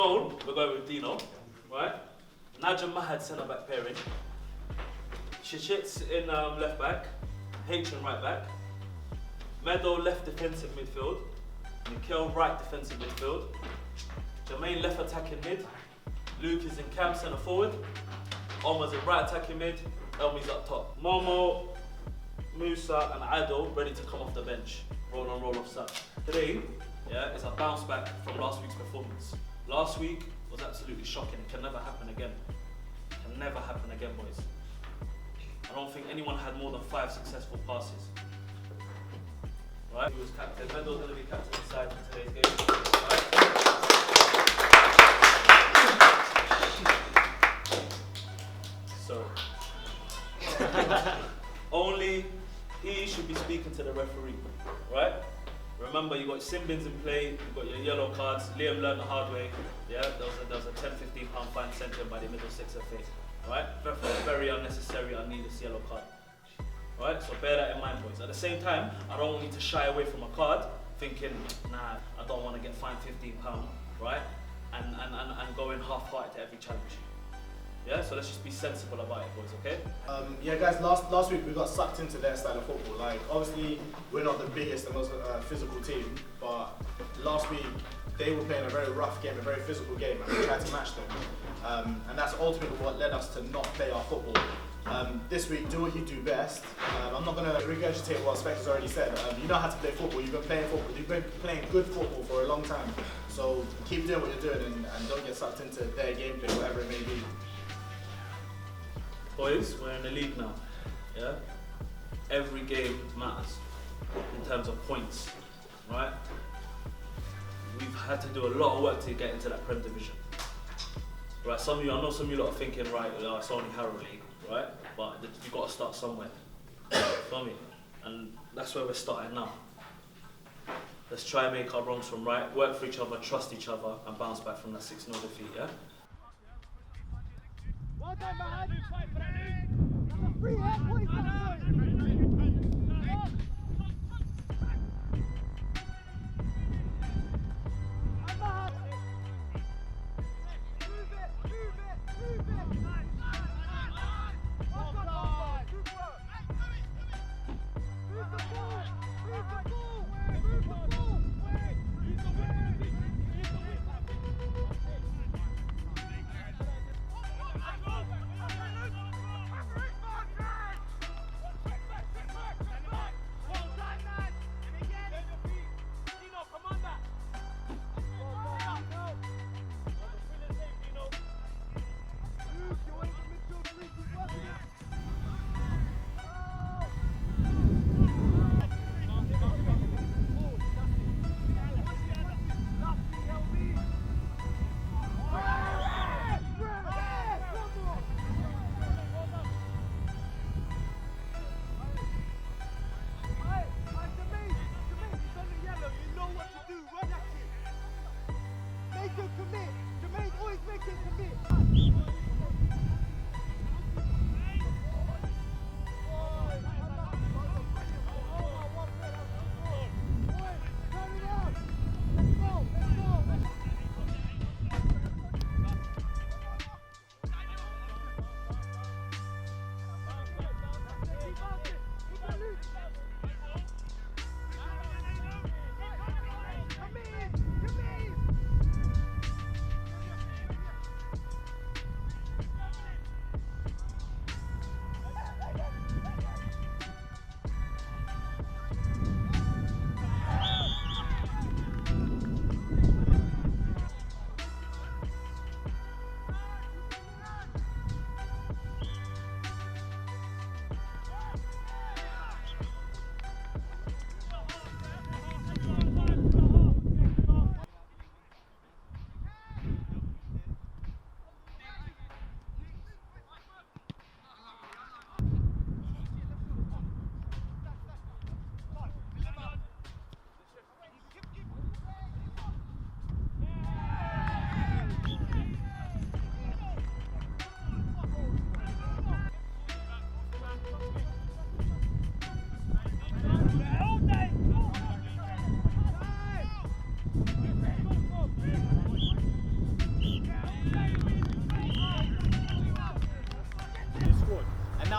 We're going with Dino, right? Najam Mahad centre back pairing. Chichit's in left back. H in right back. Meadow left defensive midfield. Mikel right defensive midfield. Jermaine left attacking mid. Luke is in cam centre forward. Omar's in right attacking mid. Elmi's up top. Momo, Musa and Adil ready to come off the bench. Roll on, roll off side. Today, yeah, is a bounce back from last week's performance. Last week was absolutely shocking. It can never happen again. It can never happen again, boys. I don't think anyone had more than 5 successful passes. Right? He was captain. Meadows going to be captain inside in today's game. Right? So, only he should be speaking to the referee, right? Remember, you got Simbins in play, you got your yellow cards. Liam learned the hard way. Yeah, there was a £10-15 fine sent him by the Middlesex FA. Right? Very unnecessary, unneeded yellow card. Right? So bear that in mind, boys. At the same time, I don't want you to shy away from a card, thinking, nah, I don't want to get fined £15, right? And go in half-hearted to every challenge. Yeah, so let's just be sensible about it, boys, okay? Yeah, guys, last week we got sucked into their style of football. Like, obviously, we're not the biggest and most physical team, but last week they were playing a very rough game, a very physical game, and we tried to match them. And that's ultimately what led us to not play our football. This week, do what you do best. I'm not going to regurgitate what Spector's already said. You know how to play football. You've been playing football. You've been playing good football for a long time. So keep doing what you're doing and don't get sucked into their gameplay, whatever it may be. Boys, we're in the league now, yeah? Every game matters in terms of points, right? We've had to do a lot of work to get into that Prem division. Right, I know some of you lot are thinking, right, it's only Harrow League, right? But you've got to start somewhere, feel me? And that's where we're starting now. Let's try and make our wrongs from right, work for each other, trust each other, and bounce back from that 6-0 defeat, yeah? Well done, man. Free hit, boys.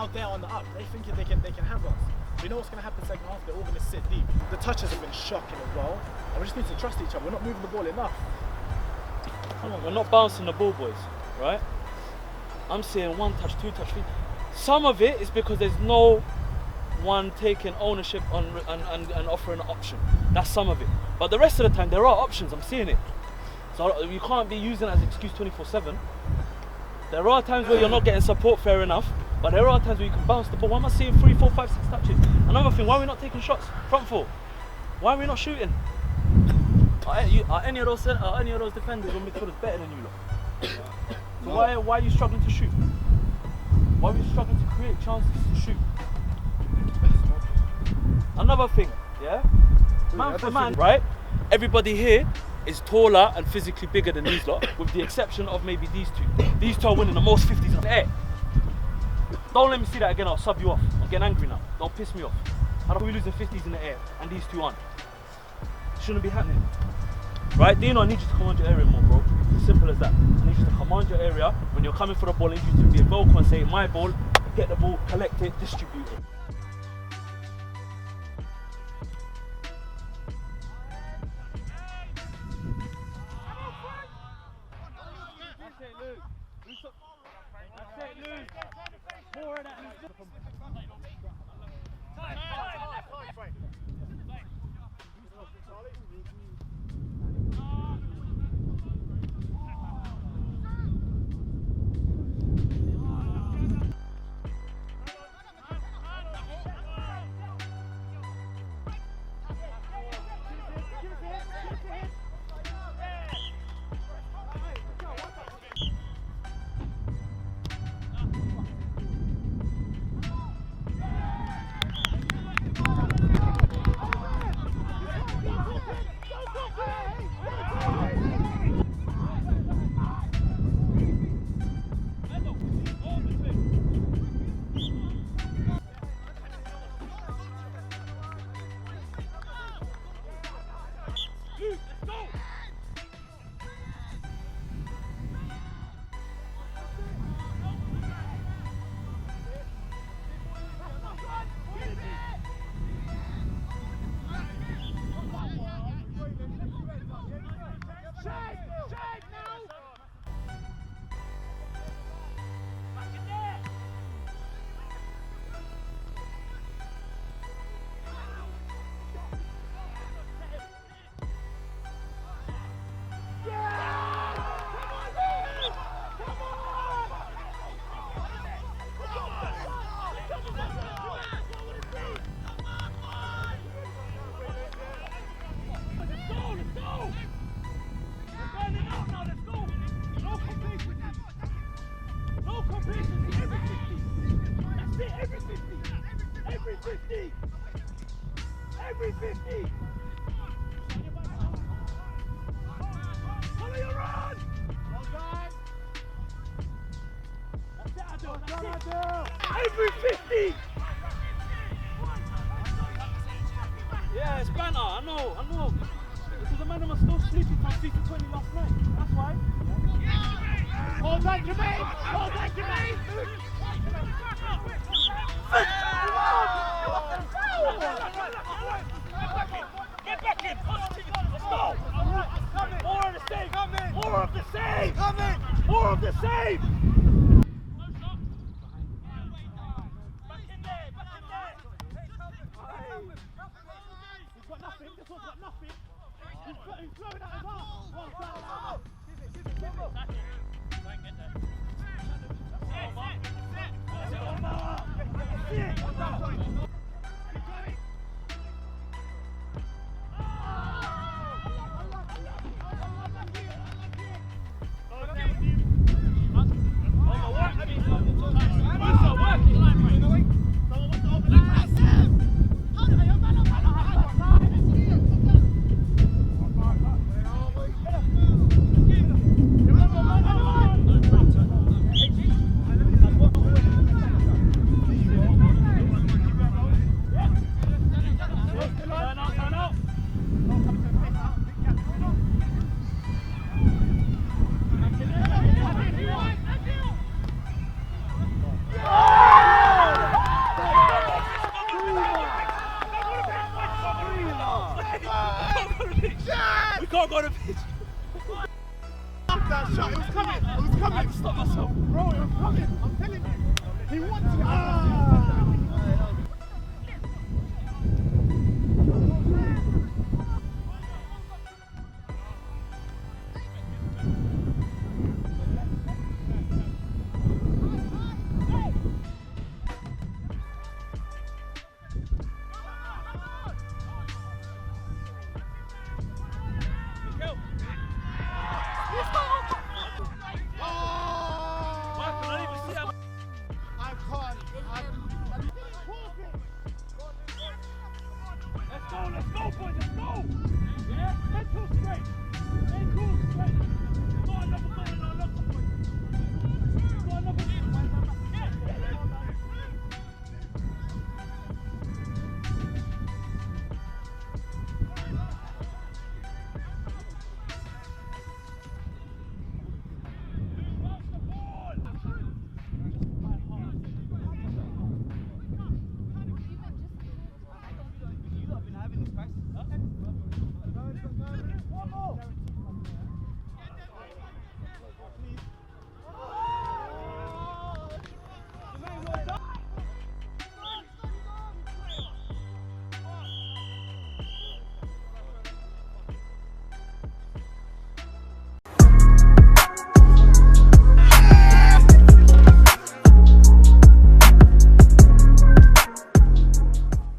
now they're on the up. They think they can have us. You know what's going to happen second half? They're all going to sit deep. The touches have been shocking as well. And we just need to trust each other. We're not moving the ball enough. Come on, we're not bouncing the ball, boys, right? I'm seeing 1 touch, 2 touch, 3. Some of it is because there's no one taking ownership on and offering an option. That's some of it. But the rest of the time, there are options. I'm seeing it. So you can't be using it as an excuse 24/7. There are times where you're not getting support, fair enough. But there are times where you can bounce the ball. Why am I seeing 3, 4, 5, 6 touches? Another thing, why are we not taking shots? Front 4. Why are we not shooting? Are any of those defenders or midfielders better than you lot? So why are you struggling to shoot? Why are you struggling to create chances to shoot? Another thing, yeah? Man for man, right? Everybody here is taller and physically bigger than these lot, with the exception of maybe these two. These two are winning the most 50s in the air. Don't let me see that again, I'll sub you off. I'm getting angry now. Don't piss me off. How are we losing 50s in the air and these two aren't? Shouldn't be happening. Right, Dino, I need you to command your area more, bro. Simple as that. I need you to command your area. When you're coming for the ball, I need you to be vocal and say, my ball, get the ball, collect it, distribute it. More of that. Every 50! Follow your run! Well done! That's it, Adil! Every 50! Yeah, it's banter, I know. Because the man was still sleeping from 3 to 20 last night. That's why. Hold on, Jermaine! Hold on, Jermaine! Get back in! Let's go! More of the same! More of the same! More of the same! Back in there! He's got nothing. This one's got nothing. He's throwing out his arm. that shot. It was coming. It was coming. I had to stop myself. Bro, it was coming. I'm telling you. He wanted it.